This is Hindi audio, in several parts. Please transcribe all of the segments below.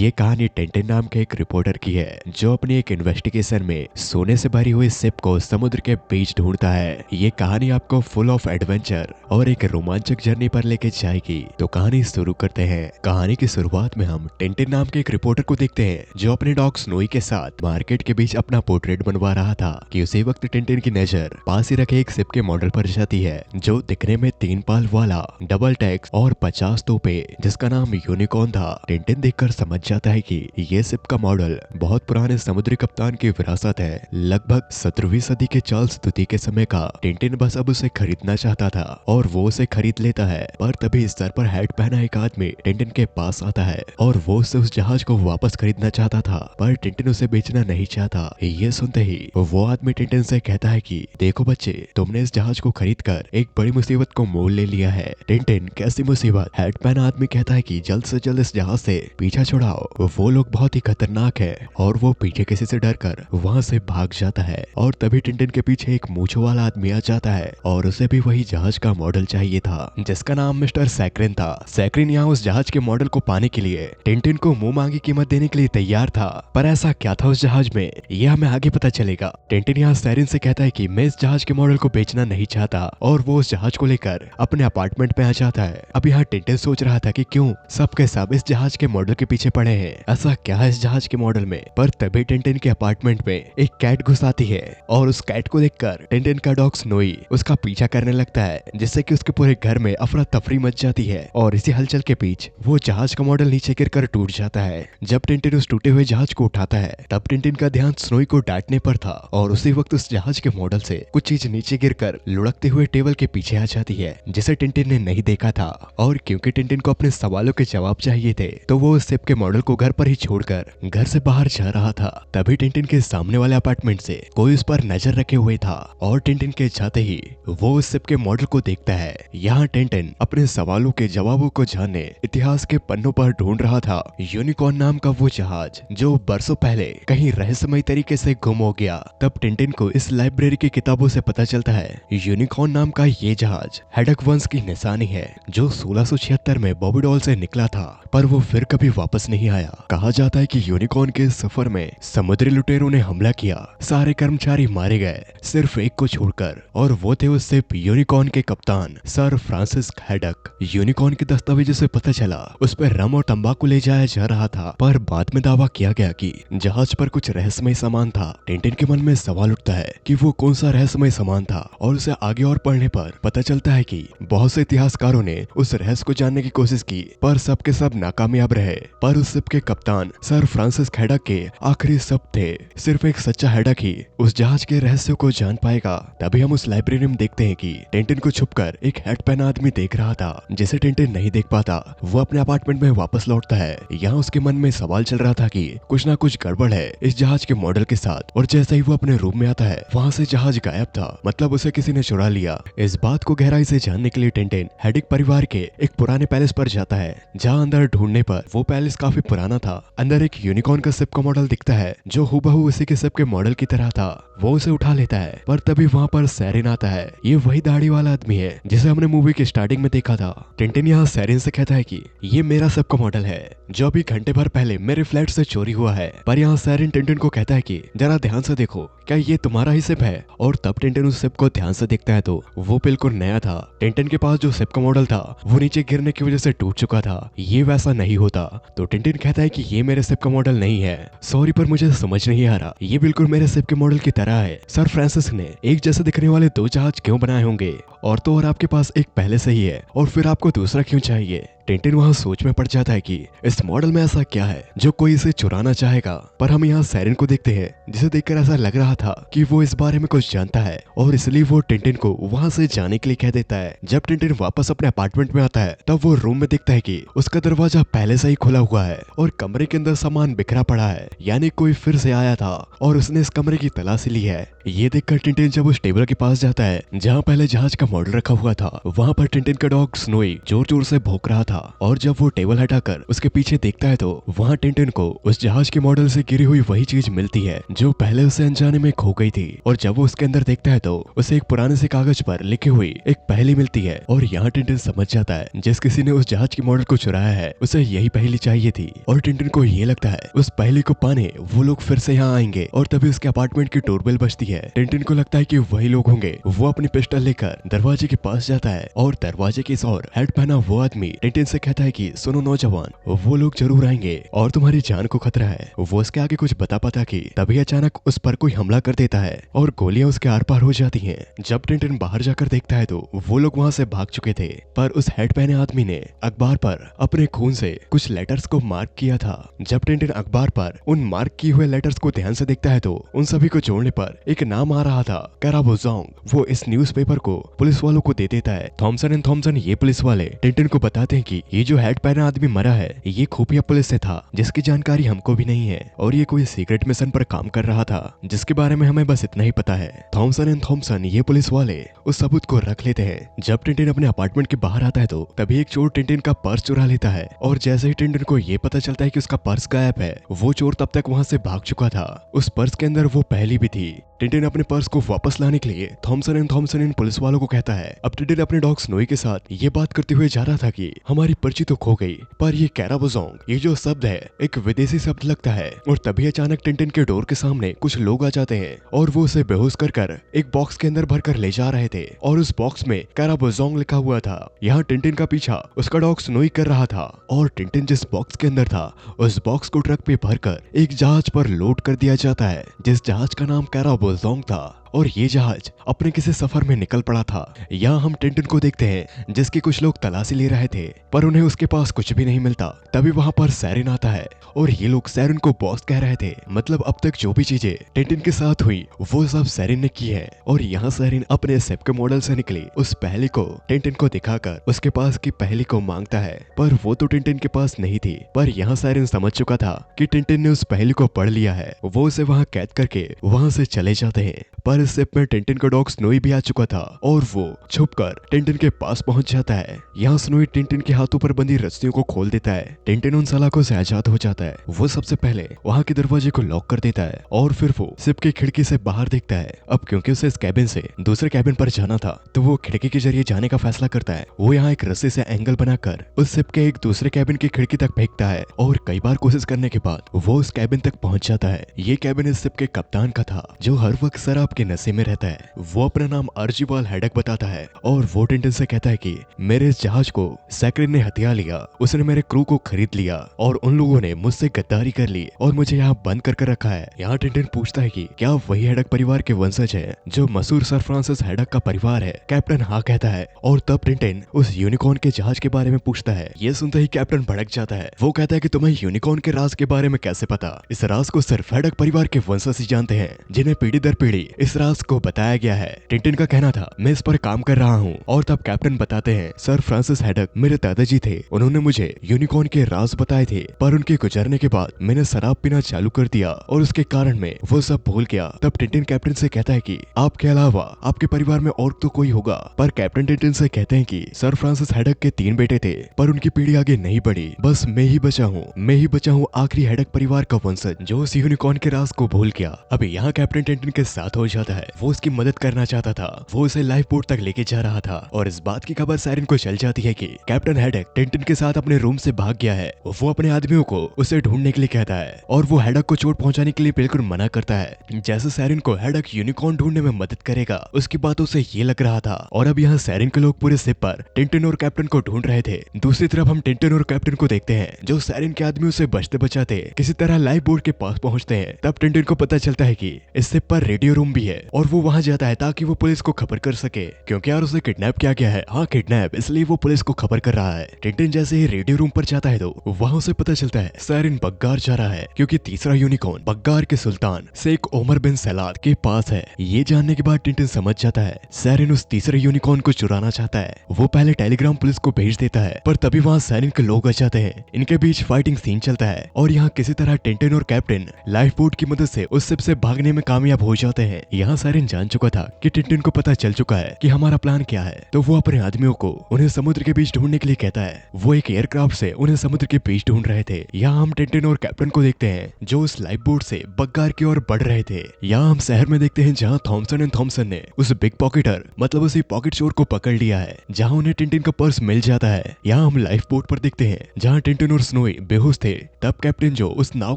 ये कहानी टिंटिन नाम के एक रिपोर्टर की है जो अपनी एक इन्वेस्टिगेशन में सोने से भरी हुई शिप को समुद्र के बीच ढूंढता है। ये कहानी आपको फुल ऑफ एडवेंचर और एक रोमांचक जर्नी पर लेके जाएगी। तो कहानी शुरू करते हैं। कहानी की शुरुआत में हम टिंटिन नाम के एक रिपोर्टर को देखते हैं जो अपने डॉग स्नोई के साथ मार्केट के बीच अपना पोर्ट्रेट बनवा रहा था कि उसी वक्त टिंटिन की नजर पास ही रखे एक शिप के मॉडल पर जाती है जो दिखने में 3 पाल वाला, डबल टैक्स और 50 तोपे, जिसका नाम यूनिकॉर्न था। टिंटिन देखकर समझ जाता है कि ये शिप का मॉडल बहुत पुराने समुद्री कप्तान की विरासत है, लगभग 17वीं सदी के चार्ल्स द्वितीय के समय का। टिंटिन बस अब उसे खरीदना चाहता था और वो उसे खरीद लेता है, पर तभी सर पर हैट पहना एक आदमी टिंटिन के पास आता है और वो उससे उस जहाज को वापस खरीदना चाहता था, पर टिंटिन उसे बेचना नहीं चाहता। ये सुनते ही वो आदमी टिंटिन से कहता है कि देखो बच्चे, तुमने इस जहाज को खरीद कर एक बड़ी मुसीबत को मोल ले लिया है। टिंटिन, कैसी मुसीबत? हैट पहना आदमी कहता है कि जल्द से जल्द इस जहाज से पीछा छुड़ाओ, वो लोग बहुत ही खतरनाक है। और वो पीछे किसी से डरकर वहाँ से भाग जाता है और तभी टिंटिन के पीछे एक मूंछों वाला आदमी आ जाता है और उसे भी वही जहाज का मॉडल चाहिए था जिसका नाम मिस्टर सैक्रिन था। सैक्रिन यहाँ उस जहाज के मॉडल को पाने के लिए टिंटिन को मुंह मांगी कीमत देने के लिए तैयार था, पर ऐसा क्या था उस जहाज में ये हमें आगे पता चलेगा। टिंटिन यहाँ सैक्रिन से कहता है कि मैं इस जहाज के मॉडल को बेचना नहीं चाहता और वो उस जहाज को लेकर अपने अपार्टमेंट में आ जाता है। अब यहाँ टिंटिन सोच रहा था कि क्यों सबके सब इस जहाज के मॉडल के पीछे पड़े हैं, ऐसा क्या है इस जहाज के मॉडल में। पर तभी टिंटिन के अपार्टमेंट में एक कैट घुस आती है और उस कैट को देखकर टिंटिन का डॉग स्नोई उसका पीछा करने लगता है, जिससे कि उसके पूरे घर में अफरा तफरी मच जाती है और इसी हलचल के बीच वो जहाज का मॉडल नीचे गिरकर टूट जाता है। जब टिंटिन उस टूटे हुए जहाज को उठाता है तब टिंटिन का ध्यान स्नोई को डांटने पर था और उसी वक्त उस जहाज के मॉडल से कुछ चीज नीचे गिरकर लुढ़कते हुए टेबल के पीछे आ जाती है, जिसे टिंटिन ने नहीं देखा था। और क्योंकि टिंटिन को अपने सवालों के जवाब चाहिए थे तो वो उस शिप के मॉडल को घर पर ही छोड़कर घर से बाहर जा रहा था। तभी टिंटिन के सामने वाले अपार्टमेंट से कोई उस पर नजर रखे हुए था और टिंटिन के जाते ही वो उस शिप के मॉडल को देखता है। यहाँ टिंटिन अपने सवालों के जवाबों को जानने इतिहास के पन्नों पर ढूंढ रहा था यूनिकॉर्न नाम का वो जहाज जो बरसों पहले कहीं रहस्यमय तरीके से गुम हो गया। तब टिंटिन को इस लाइब्रेरी की किताबों से पता चलता है यूनिकॉर्न नाम का ये जहाज हैडक वंश की निशानी है जो 1676 में बॉबी डॉल से निकला था, पर वो फिर कभी वापस नहीं आया। कहा जाता है कि यूनिकॉर्न के सफर में समुद्री लुटेरों ने हमला किया, सारे कर्मचारी मारे गए सिर्फ एक को छोड़कर, और वो थे उस शिप यूनिकॉर्न के कप्तान सर फ्रांसिस हैडक। यूनिकॉर्न के दस्तावेजों से पता चला उस पर रम और तंबाकू ले जाया जा रहा था, पर बाद में दावा किया गया कि जहाज पर कुछ रहस्यमय सामान था। टिंटिन के मन में सवाल उठता है कि वो कौन सा रहस्यमय सामान था और उसे आगे और पढ़ने पर पता चलता है कि बहुत से इतिहासकारों ने उस रहस्य को जानने की कोशिश की, पर सबके सब नाकामयाब रहे। पर उस शिप के कप्तान सर फ्रांसिस हैडक के आखिरी शब्द थे, सिर्फ एक सच्चा हैडक ही उस जहाज के रहस्य को जान पाएगा। तभी हम उस लाइब्रेरी में देखते हैं कि टिंटिन को छुपकर एक हैट पहना आदमी देख रहा था जिसे टिंटिन नहीं देख पाता। वो अपने अपार्टमेंट में वापस लौटता है। यहाँ उसके मन में सवाल चल रहा था कि कुछ ना कुछ गड़बड़ है इस जहाज के मॉडल के साथ, और जैसे ही वो अपने रूम में आता है वहाँ से जहाज गायब था, मतलब उसे किसी ने चुरा लिया। इस बात को गहराई से जानने के लिए टिंटिन हैडक परिवार के एक पुराने पैलेस पर जाता है, जहाँ अंदर ढूंढने पर वो पैलेस काफी पुराना था। अंदर एक यूनिकॉर्न का शिप का मॉडल दिखता है जो हूबहू उसी के शिप के मॉडल की तरह था। वो उसे उठा लेता है, पर तभी वहाँ पर सैरिन आता है। ये वही दाढ़ी वाला आदमी है जिसे हमने मूवी की स्टार्टिंग में देखा था। टिंटिन यहाँ सैरिन से कहता है कि ये मेरा शिप का मॉडल है जो अभी घंटे भर पहले मेरे फ्लैट से चोरी हुआ है। पर यहाँ सैरिन टिंटिन को कहता है कि जरा ध्यान से देखो, क्या ये तुम्हारा ही शिप है? और तब टिंटिन उस शिप को ध्यान से देखता है तो वो बिल्कुल नया था। टिंटिन के पास जो शिप का मॉडल था वो नीचे गिरने की वजह से टूट चुका था। ये वैसा नहीं होता। तो टिंटिन कहता है कि ये मेरे शिप का मॉडल नहीं है, सॉरी पर मुझे समझ नहीं आ रहा, ये बिल्कुल मेरे शिप के मॉडल की तरह है। सर फ्रांसिस ने एक जैसे दिखने वाले 2 जहाज क्यों बनाए होंगे, और तो और आपके पास एक पहले से ही है और फिर आपको दूसरा क्यों चाहिए? टिंटिन वहाँ सोच में पड़ जाता है कि इस मॉडल में ऐसा क्या है जो कोई इसे चुराना चाहेगा। पर हम यहाँ सैरिन को देखते हैं जिसे देखकर ऐसा लग रहा था कि वो इस बारे में कुछ जानता है और इसलिए वो टिंटिन को वहाँ से जाने के लिए कह देता है। जब टिंटिन वापस अपने अपार्टमेंट में आता है तब वो रूम में देखता है कि उसका दरवाजा पहले से ही खुला हुआ है और कमरे के अंदर सामान बिखरा पड़ा है, यानी कोई फिर से आया था और उसने इस कमरे की तलाशी ली है। ये देखकर टिंटिन जब उस टेबल के पास जाता है जहाँ पहले जहाज का मॉडल रखा हुआ था, वहाँ पर टिंटिन का डॉग स्नोई जोर जोर से भौंक रहा था। था और जब वो टेबल हटाकर उसके पीछे देखता है तो वहाँ टिंटिन को उस जहाज के मॉडल से गिरी हुई वही चीज मिलती है जो पहले उसे अनजाने में खो गई थी। और जब वो उसके अंदर देखता है तो उसे एक पुराने से कागज पर लिखी हुई एक पहेली मिलती है और यहाँ टिंटिन समझ जाता है जिस किसी ने उस जहाज के मॉडल को चुराया है उसे यही पहेली चाहिए थी। और टिंटिन को ये लगता है उस पहेली को पाने वो लोग फिर से यहाँ आएंगे और तभी उसके अपार्टमेंट की डोरबेल बजती है। टिंटिन को लगता है कि वही लोग होंगे। वो अपनी पिस्टल लेकर दरवाजे के पास जाता है और दरवाजे के इस ओर हेड पहना वो आदमी टिंटिन से कहता है कि सुनो नौजवान, वो लोग जरूर आएंगे और तुम्हारी जान को खतरा है। वो उसके आगे कुछ बता कि तभी अचानक उस पर कोई हमला कर देता है और गोलियां उसके आर पार हो जाती हैं। जब टिंटिन बाहर जाकर देखता है तो वो लोग वहाँ से भाग चुके थे, पर उस हेड पहने आदमी ने अखबार पर अपने खून से कुछ लेटर्स को मार्क किया था। जब टिंटिन अखबार पर उन मार्क किए हुए लेटर्स को ध्यान से देखता है तो उन सभी को जोड़ने पर एक नाम आ रहा था, कैराबोजोंग। वो इस न्यूज़पेपर को पुलिस वालों को दे देता है। थॉमसन एंड थॉमसन ये पुलिस वाले टिंटिन को बताते हैं कि ये जो हेड पहना आदमी मरा है ये खुफिया पुलिस से था जिसकी जानकारी हमको भी नहीं है और ये कोई सीक्रेट मिशन पर काम कर रहा था जिसके बारे में हमें बस इतना ही पता है। थॉमसन एंड थॉमसन ये पुलिस वाले उस सबूत को रख लेते हैं। जब टिंटिन अपने अपार्टमेंट के बाहर आता है तो तभी एक चोर टिंटिन का पर्स चुरा लेता है और जैसे ही टिंटिन को ये पता चलता है कि उसका पर्स गायब है, वो चोर तब तक वहाँ से भाग चुका था। उस पर्स के अंदर वो पहेली भी थी। टिंटिन अपने पर्स को वापस लाने के लिए थॉमसन इन पुलिस वालों को कहता है। अब टिंटिन अपने डॉग स्नोई के साथ ये बात करते हुए जा रहा था कि हमारी पर्ची तो खो गई, पर ये कैराबोजोंग ये जो शब्द है एक विदेशी शब्द लगता है। और तभी अचानक टिंटिन के डोर के सामने कुछ लोग आ जाते हैं और वो उसे बेहोश कर एक बॉक्स के अंदर भरकर ले जा रहे थे और उस बॉक्स में कैराबोजोंग लिखा हुआ था। यहाँ टिंटिन का पीछा उसका डॉग स्नोई कर रहा था और टिंटिन जिस बॉक्स के अंदर था उस बॉक्स को ट्रक पे भरकर एक जहाज पर लोड कर दिया जाता है जिस जहाज का नाम कैराबोजोंग था। और ये जहाज अपने किसी सफर में निकल पड़ा था। यहाँ हम टिंटिन को देखते हैं जिसकी कुछ लोग तलाशी ले रहे थे पर उन्हें उसके पास कुछ भी नहीं मिलता। तभी वहाँ पर सैरिन आता है और ये लोग सैरिन को बॉस कह रहे थे। मतलब अब तक जो भी चीजें टिंटिन के साथ हुई वो सब सैरिन ने की है। और यहाँ सैरिन अपने शिप के मॉडल से निकली उस पहेली को टिंटिन को दिखाकर उसके पास की पहेली को मांगता है, पर वो तो टिंटिन के पास नहीं थी। पर यहाँ सैरिन समझ चुका था कि टिंटिन ने उस पहेली को पढ़ लिया है। वो उसे वहाँ कैद करके वहाँ से चले जाते हैं। पर इस शिप में टिंटिन का डॉग स्नोई भी आ चुका था और वो छुपकर टिंटिन के पास पहुंच जाता है। यहाँ स्नोई टिंटिन के हाथों पर बंधी रस्सियों को खोल देता है। टिंटिन उन सलाखों से आजाद हो जाता है। वो सबसे पहले वहाँ के दरवाजे को लॉक कर देता है और फिर वो शिप की खिड़की से बाहर देखता है। अब क्योंकि उसे इस कैबिन से दूसरे कैबिन पर जाना था तो वो खिड़की के जरिए जाने का फैसला करता है। वो यहाँ एक रस्सी से एंगल बनाकर उस शिप के एक दूसरे कैबिन की खिड़की तक फेंकता है और कई बार कोशिश करने के बाद वो उस कैबिन तक पहुंच जाता है। ये कैबिन इस शिप के कप्तान का था जो हर वक्त शराब के नशे में रहता है। वो अपना नाम अर्चिबाल्ड हैडक बताता है और वो टिंटिन से कहता है कि मेरे इस जहाज को सैक्रिन ने हथिया लिया, उसने मेरे क्रू को खरीद लिया और उन लोगों ने मुझसे गद्दारी कर ली और मुझे यहाँ बंद कर रखा है। यहाँ टिंटिन पूछता है कि क्या वही हैडक परिवार के वंशज है जो मशहूर सर फ्रांसिस हैडक का परिवार है। कैप्टन हाँ कहता है और तब टिंटिन उस यूनिकॉर्न के जहाज के बारे में पूछता है। ये सुनते ही कैप्टन भड़क जाता है। वो कहता है कि तुम्हें यूनिकॉर्न के राज के बारे में कैसे पता? इस राज को सिर्फ हैडक परिवार के वंशज ही जानते हैं जिन्हें पीढ़ी दर पीढ़ी इस राज को बताया गया है। टिंटिन का कहना था मैं इस पर काम कर रहा हूँ। और तब कैप्टन बताते हैं सर फ्रांसिस हैडक मेरे दादाजी थे, उन्होंने मुझे यूनिकॉर्न के राज बताए थे, पर उनके गुजरने के बाद मैंने शराब पीना चालू कर दिया और उसके कारण मैं वो सब भूल गया। तब टिंटिन कैप्टन से कहता है कि आपके अलावा आपके परिवार में और तो कोई होगा। पर कैप्टन टिंटिन से कहते हैं कि सर फ्रांसिस हैडक के 3 बेटे थे पर उनकी पीढ़ी आगे नहीं बढ़ी, बस मैं ही बचा हूँ आखिरी हैडक परिवार का वंशज जो उस यूनिकॉर्न के राज को भूल गया। अभी यहाँ कैप्टन टिंटिन के साथ हो जाता है। वो उसकी मदद करना चाहता था, वो उसे लाइफ बोट तक लेके जा रहा था और इस बात की खबर सैरिन को चल जाती है कि कैप्टन हैडक टिंटिन के साथ अपने रूम से भाग गया है। वो अपने आदमियों को उसे ढूंढने के लिए कहता है और वो हैडक को चोट पहुंचाने के लिए बिल्कुल मना करता है। जैसे सैरिन को हैडक यूनिकॉर्न ढूंढने में मदद करेगा उसकी बातों से ये लग रहा था। और अब यहाँ सैरिन के लोग पूरे शिप पर टिंटिन और कैप्टन को ढूंढ रहे थे। दूसरी तरफ हम टिंटिन और कैप्टन को देखते हैं जो सैरिन के आदमियों से बचते बचाते किसी तरह लाइफ बोट के पास पहुंचते हैं। तब टिंटिन को पता चलता है कि इस शिप पर रेडियो रूम भी है और वो वहां जाता है ताकि वो पुलिस को खबर कर सके, क्योंकि यार उसे किडनैप किया गया है। हाँ किडनैप, इसलिए वो पुलिस को खबर कर रहा है। टिंटिन जैसे ही रेडियो रूम पर जाता है तो वहां से पता चलता है सैरिन बग्गार जा रहा है क्योंकि तीसरा यूनिकॉर्न बग्गार के सुल्तान शेख ओमर बिन सलाद के पास है। ये जानने के बाद टिंटिन समझ जाता है सैरिन उस तीसरे यूनिकॉर्न को चुराना चाहता है। वो पहले टेलीग्राम पुलिस को भेज देता है पर तभी वहाँ सैरिन के लोग आ जाते हैं। इनके बीच फाइटिंग सीन चलता है और यहाँ किसी तरह टिंटिन और कैप्टन लाइफ बोट की मदद से उस शिप से भागने में कामयाब हो जाते हैं। यहाँ साइरन जान चुका था कि टिंटिन को पता चल चुका है कि हमारा प्लान क्या है, तो वो अपने आदमियों को उन्हें समुद्र के बीच ढूंढने के लिए कहता है। वो एक एयरक्राफ्ट से उन्हें समुद्र के बीच ढूंढ रहे थे। यहाँ हम टिंटिन और कैप्टन को देखते हैं जो उस लाइफ बोट से बग्गार की ओर बढ़ रहे थे। यहाँ हम शहर में देखते हैं जहाँ थॉमसन एंड थॉमसन ने उस बिग पॉकेटर मतलब उसी पॉकेट चोर को पकड़ लिया है, जहाँ उन्हें टिंटिन का पर्स मिल जाता है। यहाँ हम लाइफ बोट पर देखते हैं जहाँ टिंटिन और स्नोई बेहोश थे। तब कैप्टन जो उस नाव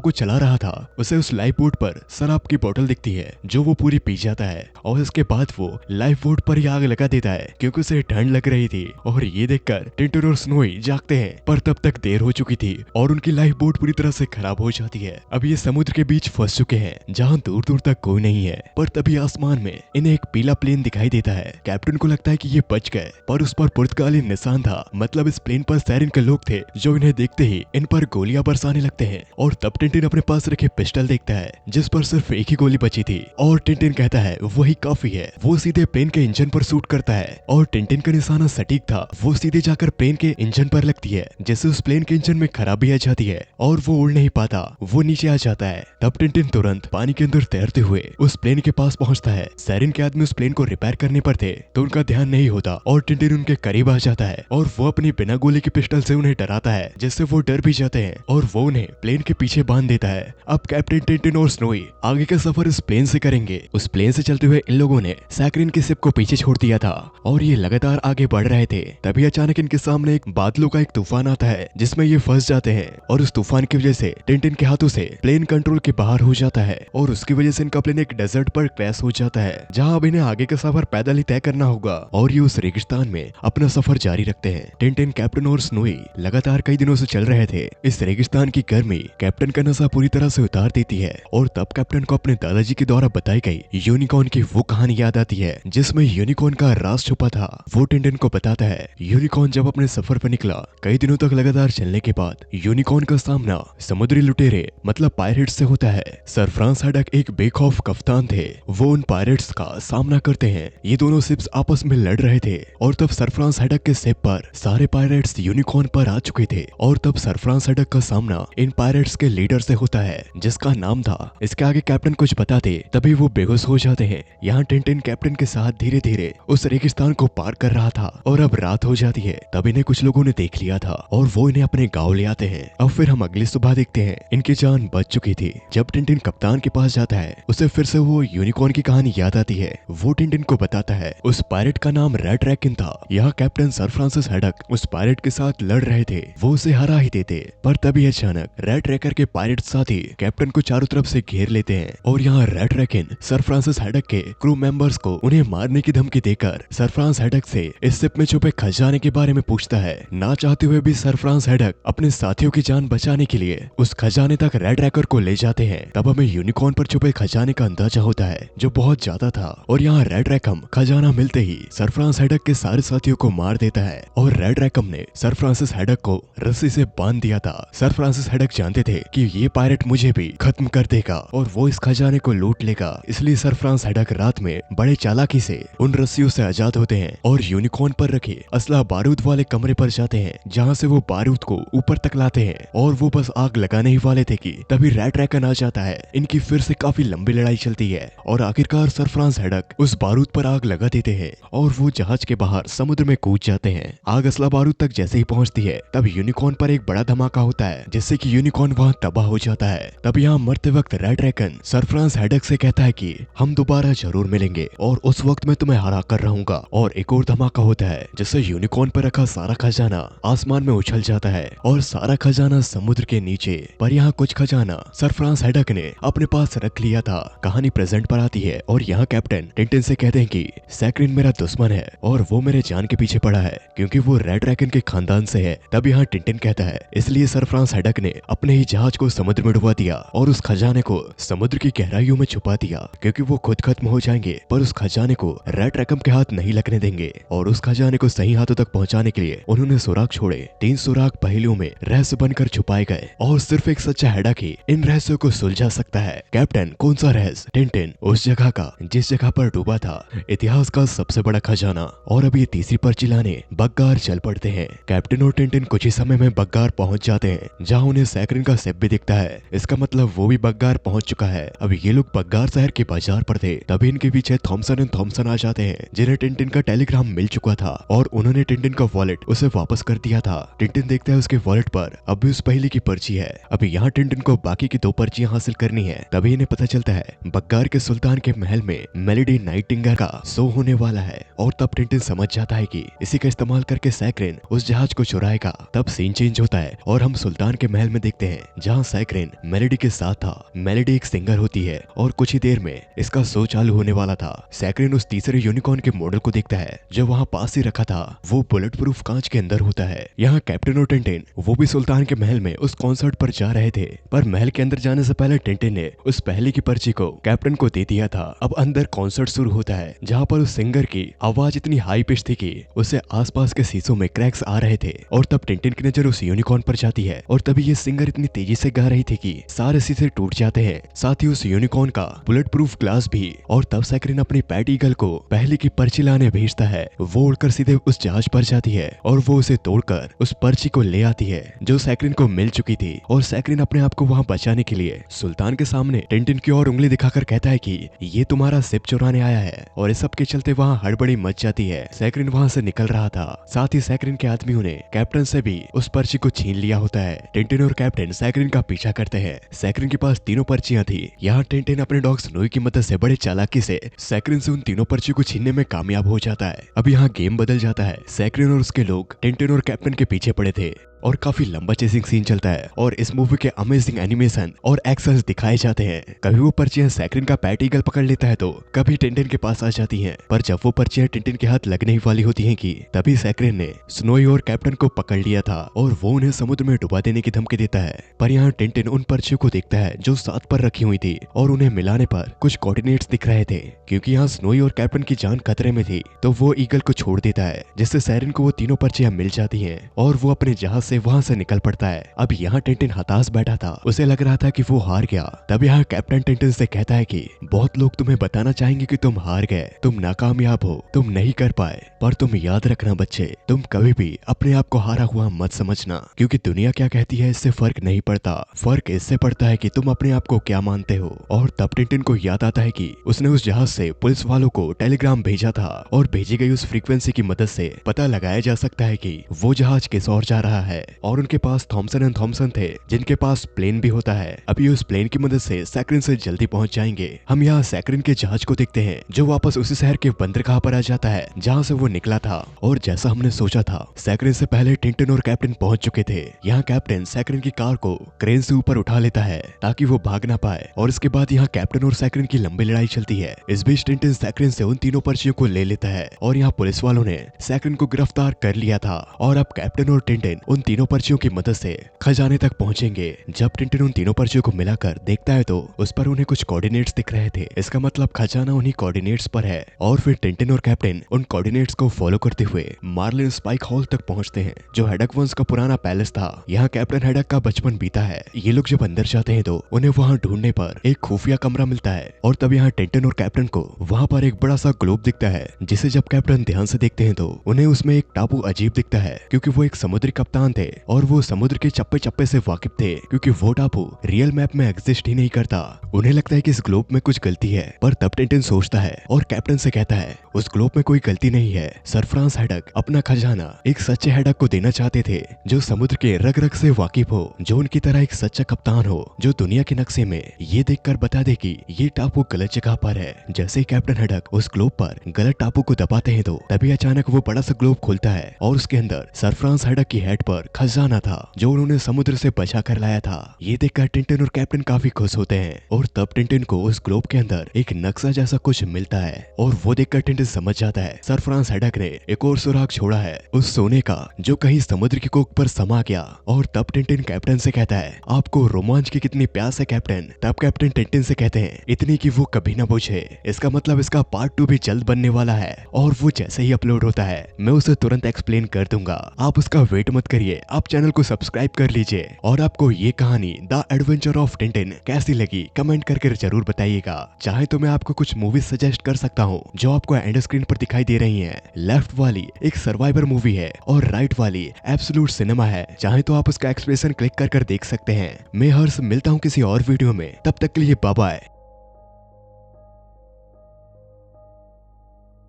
को चला रहा था उसे उस लाइफ बोट पर शराब की बोतल दिखती है जो वो पूरी पी जाता है और इसके बाद वो लाइफ बोट पर ही आग लगा देता है क्योंकि उसे ठंड लग रही थी। और ये देखकर टिंटिन और स्नोई जागते हैं, पर तब तक देर हो चुकी थी और उनकी लाइफ बोट पूरी तरह से खराब हो जाती है। अब ये समुद्र के बीच फंस चुके हैं जहाँ दूर दूर तक कोई नहीं है, पर तभी आसमान में इन्हें एक पीला प्लेन दिखाई देता है। कैप्टन को लगता है कि ये बच गए, पर उस पर पुर्तगाली निशान था। मतलब इस प्लेन पर साइरन के लोग थे जो इन्हें देखते ही इन पर गोलियां बरसाने लगते हैं। और तब टिंटिन अपने पास रखे पिस्टल देखता है जिस पर सिर्फ एक ही गोली बची थी और टिंटिन कहता है वही काफी है। वो सीधे प्लेन के इंजन पर शूट करता है और टिंटिन का निशाना सटीक था। वो सीधे जाकर प्लेन के इंजन पर लगती है जिससे उस प्लेन के इंजन में खराबी आ जाती है और वो उड़ नहीं पाता, वो नीचे आ जाता है। तब टिंटिन तुरंत पानी के अंदर तैरते हुए उस प्लेन के पास पहुंचता है। साइरन के आदमी उस प्लेन को रिपेयर करने पर थे तो उनका ध्यान नहीं होता और टिंटिन उनके करीब आ जाता है और वो अपनी बिना गोली की पिस्टल से उन्हें डराता है जिससे वो डर भी जाते हैं और वो उन्हें प्लेन के पीछे बांध देता है। अब कैप्टन, टिंटिन और स्नोई आगे का सफर इस प्लेन से करेंगे। उस प्लेन से चलते हुए इन लोगों ने सैक्रिन की शिप को पीछे छोड़ दिया था और ये लगातार आगे बढ़ रहे थे। तभी अचानक इनके सामने एक बादलों का एक तूफान आता है जिसमें ये फंस जाते हैं और उस तूफान की वजह से टिंटिन के हाथों से प्लेन कंट्रोल के बाहर हो जाता है और उसकी वजह से इनका प्लेन एक डेजर्ट पर क्रैश हो जाता है जहाँ अब इन्हें आगे का सफर पैदल ही तय करना होगा और ये उस रेगिस्तान में अपना सफर जारी रखते हैं। टिंटिन, कैप्टन और स्नोई लगातार कई दिनों से चल रहे थे। इस रेगिस्तान की गर्मी कैप्टन का नशा पूरी तरह से उतार देती है और तब कैप्टन को अपने दादाजी के द्वारा बताई गई यूनिकॉर्न की वो कहानी याद आती है जिसमें यूनिकॉर्न का राज छुपा था। वो टिंटिन को बताता है यूनिकॉर्न जब अपने सफर पर निकला कई दिनों तक लगातार चलने के बाद यूनिकॉर्न का सामना समुद्री लुटेरे मतलब पायरेट्स से होता है। सर फ्रांस हैडक एक बेखौफ कप्तान थे, वो उन पायरेट्स का सामना करते हैं। ये दोनों शिप्स आपस में लड़ रहे थे और तब सर फ्रांस हैडक के शिप पर सारे पायरेट्स यूनिकॉर्न पर आ चुके थे और तब सर फ्रांस हैडक का सामना इन पायरेट्स के लीडर से होता है जिसका नाम था। इसके आगे कैप्टन कुछ बताते तभी वो बेहोश हो जाते हैं। यहाँ टिंटिन कैप्टन के साथ धीरे धीरे उस रेगिस्तान को पार कर रहा था और अब रात हो जाती है। तब इन्हें कुछ लोगों ने देख लिया था और वो इन्हें अपने गाँव ले आते हैं। अब फिर हम अगली सुबह देखते हैं इनकी जान बच चुकी थी। जब टिंटिन कप्तान के पास जाता है उसे फिर से वो यूनिकॉर्न की कहानी याद आती है। वो टिंटिन को बताता है उस पायरेट का नाम रेड ड्रैगन था। यहाँ कैप्टन सर फ्रांसिस हैडक उस पायरेट के साथ लड़ रहे थे, वो उसे हरा ही देते, पर तभी अचानक रेड ट्रैकर के पायरेट साथी कैप्टन को चारों तरफ से घेर लेते हैं और यहाँ red dragon sir Francis headache के क्रू मेंबर्स को उन्हें मारने की धमकी देकर सर फ्रांस हैडक से इस शिप में छुपे खजाने के बारे में पूछता है। ना चाहते हुए भी सर फ्रांस हैडक अपने साथियों की जान बचाने के लिए उस खजाने तक रेड ट्रैकर को ले जाते हैं। तब हमें यूनिकॉर्न पर छुपे खजाने का अंदाजा होता है जो बहुत ज्यादा था और यहाँ रेड रैकम खजाना मिलते ही सर फ्रांस हैडक के सारे साथियों को मार देता है और रेड रैकम ने सर फ्रांसिस हैडक को रस्सी से बांध दिया था। सर फ्रांसिस हैडक जानते थे कि ये पायरेट मुझे भी खत्म कर देगा और वो इस खजाने को लूट लेगा, इसलिए सर फ्रांस हैडक रात में बड़े चालाकी से उन रस्सियों से आजाद होते हैं और यूनिकॉर्न पर रखे असला बारूद वाले कमरे पर जाते हैं जहाँ से वो बारूद को ऊपर तक लाते हैं और वो बस आग लगाने ही वाले थे कि तभी रेड ड्रैगन आ जाता है। इनकी फिर से काफी लंबी लड़ाई चलती है और आखिरकार सर फ्रांस हैडक उस बारूद पर आग लगा देते हैं और वो जहाज के बाहर समुद्र में कूद जाते हैं। आग असला बारूद तक जैसे ही पहुंचती है तब यूनिकॉर्न पर एक बड़ा धमाका होता है जिससे कि यूनिकॉर्न वहां तबाह हो जाता है। तब यहाँ मरते वक्त red dragon sir France headache से कहता है कि हम दोबारा जरूर मिलेंगे और उस वक्त मैं तुम्हें हरा कर रहूंगा। और एक और धमाका होता है जिससे यूनिकॉर्न पर रखा सारा खजाना आसमान में उछल जाता है और सारा खजाना समुद्र के नीचे। पर यहाँ कुछ खजाना सर फ्रांस हैडक ने अपने पास रख लिया था। कहानी प्रेजेंट पर आती है और यहाँ कैप्टन टिंटिन से कहते हैं कि सैक्रिन मेरा दुश्मन है और वो मेरे जान के पीछे पड़ा है क्योंकि वो रेड ड्रैगन के खानदान से है। तब यहाँ टिंटिन कहता है इसलिए सर फ्रांस हैडक ने अपने ही जहाज को समुद्र में डुबा दिया और उस खजाने को समुद्र की गहराइयों में छुपा दिया क्योंकि वो खुद खत्म हो जाएंगे पर उस खजाने को रेड ड्रैगन के हाथ नहीं लगने देंगे। और उस खजाने को सही हाथों तक पहुंचाने के लिए उन्होंने सुराग छोड़े। 3 सुराग पहेलियों में रहस्य बनकर छुपाए गए और सिर्फ एक सच्चा हैडक ही इन रहस्यों को सुलझा सकता है। कैप्टन कौन सा रहस्य? टिंटिन उस जगह का जिस जगह पर डूबा था इतिहास का सबसे बड़ा खजाना। और अब ये तीसरी पर्ची लाने बग्गार चल पड़ते हैं। कैप्टन और टिंटिन कुछ ही समय में बग्गार पहुंच जाते हैं जहाँ उन्हें सैक्रिन का शिप भी दिखता है। इसका मतलब वो भी बग्गार पहुंच चुका है। अब ये लोग बग्गार शहर के बाजार इंतजार पर थे तभी इनके पीछे थॉमसन एंड थॉमसन आ जाते हैं, जिन्हें टिंटिन का टेलीग्राम मिल चुका था और उन्होंने टिंटिन का वॉलेट उसे वापस कर दिया था। टिंटिन देखता है उसके वॉलेट पर अब भी उस पहेली की पर्ची है। अभी यहाँ टिंटिन को बाकी की 2 पर्चियां हासिल करनी है। तभी इन्हें पता चलता है बग्गार के सुल्तान के महल में मेलेडी नाइटिंगेल का शो होने वाला है और तब टिंटिन समझ जाता है कि इसी का इस्तेमाल करके सैकरिन उस जहाज को चुराएगा। तब सीन चेंज होता है और हम सुल्तान के महल में देखते हैं जहाँ सैकरिन मेलेडी के साथ था। मेलेडी एक सिंगर होती है और कुछ ही देर में इसका शो चालू होने वाला था। सैकरिन उस तीसरे यूनिकॉर्न के मॉडल को देखता है जो वहाँ पास ही रखा था। वो बुलेट प्रूफ कांच के अंदर होता है। यहाँ कैप्टन और टिंटिन वो भी सुल्तान के महल में उस कॉन्सर्ट पर जा रहे थे, पर महल के अंदर जाने से पहले टिंटिन ने उस पहले की पर्ची को कैप्टन को दे दिया था। अब अंदर कॉन्सर्ट शुरू होता है जहाँ पर उस सिंगर की आवाज इतनी हाई पिच थी कि उसे आसपास के शीशों में क्रैक्स आ रहे थे। और तब टिंटिन की नजर उस यूनिकॉर्न पर जाती है और तभी ये सिंगर इतनी तेजी से गा रही थी कि सारे शीशे टूट जाते हैं, साथ ही उस यूनिकॉर्न का बुलेट प्रूफ ग्लास भी। और तब सैकरिन अपनी पैट ईगल को पहले की पर्ची लाने भेजता है। वो उड़कर सीधे उस जहाज पर जाती है और वो उसे तोड़कर उस पर्ची को ले आती है जो सैकरिन को मिल चुकी थी। और सैकरिन अपने आप को वहाँ बचाने के लिए सुल्तान के सामने टिंटिन की ओर उंगली दिखाकर कहता है कि ये तुम्हारा शिप चुराने आया है। और इस सब के चलते वहाँ हड़बड़ी मच जाती है। सैकरिन वहाँ से निकल रहा था, साथ ही सैकरिन के आदमियों ने कैप्टन से भी उस पर्ची को छीन लिया होता है। टिंटिन और कैप्टन सैकरिन का पीछा करते हैं। सैकरिन के पास 3 पर्चियां थी। यहाँ टिंटिन अपने डॉग स्नोई की मदद से बड़े चालाकी से सैकरिन से उन 3 पर्ची को छीनने में कामयाब हो जाता है। अब यहाँ गेम बदल जाता है। सैकरिन और उसके लोग टिंटिन और कैप्टन के पीछे पड़े थे और काफी लंबा चेसिंग सीन चलता है और इस मूवी के अमेजिंग एनिमेशन और एक्शंस दिखाए जाते हैं। कभी वो पर्चियां सैकरिन का पैट ईगल पकड़ लेता है तो कभी टिंटिन के पास आ जाती हैं। पर जब वो पर्चियां टिंटिन के हाथ लगने ही वाली होती हैं कि तभी सैकरिन ने स्नोई और कैप्टन को पकड़ लिया था और वो उन्हें समुद्र में डुबा देने की धमकी देता है। पर यहाँ टिंटिन उन पर्चियों को देखता है जो साथ पर रखी हुई थी और उन्हें मिलाने पर कुछ कोऑर्डिनेट्स दिख रहे थे। क्योंकि यहाँ स्नोई और कैप्टन की जान खतरे में थी तो वो ईगल को छोड़ देता है, जिससे सैकरिन को वो 3 पर्चियां मिल जाती हैं और वो अपने जहाज से वहां से निकल पड़ता है। अब यहाँ टिंटिन हताश बैठा था, उसे लग रहा था कि वो हार गया। तब यहाँ कैप्टन टिंटिन से कहता है कि बहुत लोग तुम्हें बताना चाहेंगे कि तुम हार गए, तुम नाकामयाब हो, तुम नहीं कर पाए, पर तुम याद रखना बच्चे, तुम कभी भी अपने आप को हारा हुआ मत समझना, क्योंकि दुनिया क्या कहती है इससे फर्क नहीं पड़ता। फर्क इससे पड़ता है कि तुम अपने आप को क्या मानते हो। और तब टिंटिन को याद आता है कि उसने उस जहाज से पुलिस वालों को टेलीग्राम भेजा था और भेजी गई उस फ्रीक्वेंसी की मदद से पता लगाया जा सकता है कि वो जहाज किस ओर जा रहा है। और उनके पास थॉमसन एंड थॉमसन थे जिनके पास प्लेन भी होता है। अभी उस प्लेन की मदद से सैकरिन से जल्दी पहुंच जाएंगे। हम यहाँ सैकरिन के जहाज को देखते हैं जो वापस उसी शहर के बंदरगाह पर आ जाता है जहाँ से वो निकला था। और जैसा हमने सोचा था सैकरिन से पहले टिंटिन और कैप्टन पहुंच चुके थे। यहाँ कैप्टन सैकरिन की कार को क्रेन से ऊपर उठा लेता है ताकि वो भाग ना पाए। और इसके बाद यहाँ कैप्टन और सैकरिन की लंबी लड़ाई चलती है। इस बीच टिंटिन सैकरिन से उन 3 पर्चियों को ले लेता है और यहाँ पुलिस वालों ने सैकरिन को गिरफ्तार कर लिया था। और अब कैप्टन और टिंटिन उन 3 पर्चियों की मदद से खजाने तक पहुंचेंगे। जब टिंटिन उन 3 पर्चियों को मिलाकर देखता है तो उस पर उन्हें कुछ कोऑर्डिनेट्स दिख रहे थे। इसका मतलब खजाना उन्हीं कोऑर्डिनेट्स पर है। और फिर टिंटिन और कैप्टन उन कोऑर्डिनेट्स को फॉलो करते हुए मार्लिन स्पाइक हॉल तक पहुंचते हैं जो हेडक वंश का पुराना पैलेस था। यहाँ कैप्टन हेडक का बचपन बीता है। ये लोग जब अंदर जाते हैं तो उन्हें वहाँ ढूंढने पर एक खुफिया कमरा मिलता है और तब यहाँ टिंटिन और कैप्टन को वहाँ पर एक बड़ा सा ग्लोब दिखता है, जिसे जब कैप्टन ध्यान से देखते हैं तो उन्हें उसमें एक टापू अजीब दिखता है, क्योंकि वो एक समुद्री कप्तान थे और वो समुद्र के चप्पे चप्पे से वाकिफ थे, क्योंकि वो टापू रियल मैप में एग्जिस्ट ही नहीं करता। उन्हें लगता है कि इस ग्लोब में कुछ गलती है, पर तब टिंटिन सोचता है और कैप्टन से कहता है उस ग्लोब में कोई गलती नहीं है। सर फ्रांस हेडक अपना खजाना एक सच्चे हेडक को देना चाहते थे जो समुद्र के रग रग से वाकिफ हो, जो उनकी तरह एक सच्चा कप्तान हो, जो दुनिया के नक्शे में ये देखकर बता दे कि ये टापू गलत जगह पर है। जैसे ही कैप्टन हेडक उस ग्लोब पर गलत टापू को दबाते हैं तो तभी अचानक वो बड़ा सा ग्लोब खुलता है और उसके अंदर सर फ्रांस हेडक की हेड पर खजाना था जो उन्होंने समुद्र से बचा कर लाया था। ये देखकर टिंटिन और कैप्टन काफी खुश होते हैं और तब टिंटिन को उस ग्लोब के अंदर एक नक्शा जैसा कुछ मिलता है और वो देखकर टिंटिन समझ जाता है सर फ्रांस हेडक ने एक और सुराग छोड़ा है उस सोने का जो कहीं समुद्र की कोख पर समा गया। और तब टिंटिन कैप्टन से कहता है आपको रोमांच की कितनी प्यास है कैप्टन। तब कैप्टन टिंटिन से कहते हैं इतनी कि वो कभी ना पूछे। इसका मतलब इसका पार्ट 2 भी जल्द बनने वाला है और वो जैसे ही अपलोड होता है मैं उसे तुरंत एक्सप्लेन कर दूंगा। आप उसका वेट मत करिए, आप चैनल को सब्सक्राइब कर लीजिए। और आपको ये कहानी द एडवेंचर ऑफ टिंटिन कैसी लगी कमेंट करके जरूर बताइएगा। चाहे तो मैं आपको कुछ मूवीज सजेस्ट कर सकता हूँ जो आपको एंड स्क्रीन पर दिखाई दे रही है। लेफ्ट वाली एक सर्वाइवर मूवी है और राइट वाली एब्सोल्यूट सिनेमा है। चाहे तो आप उसका एक्सप्रेशन क्लिक कर देख सकते हैं। मैं हर्ष मिलता हूँ किसी और वीडियो में, तब तक के लिए बाय बाय।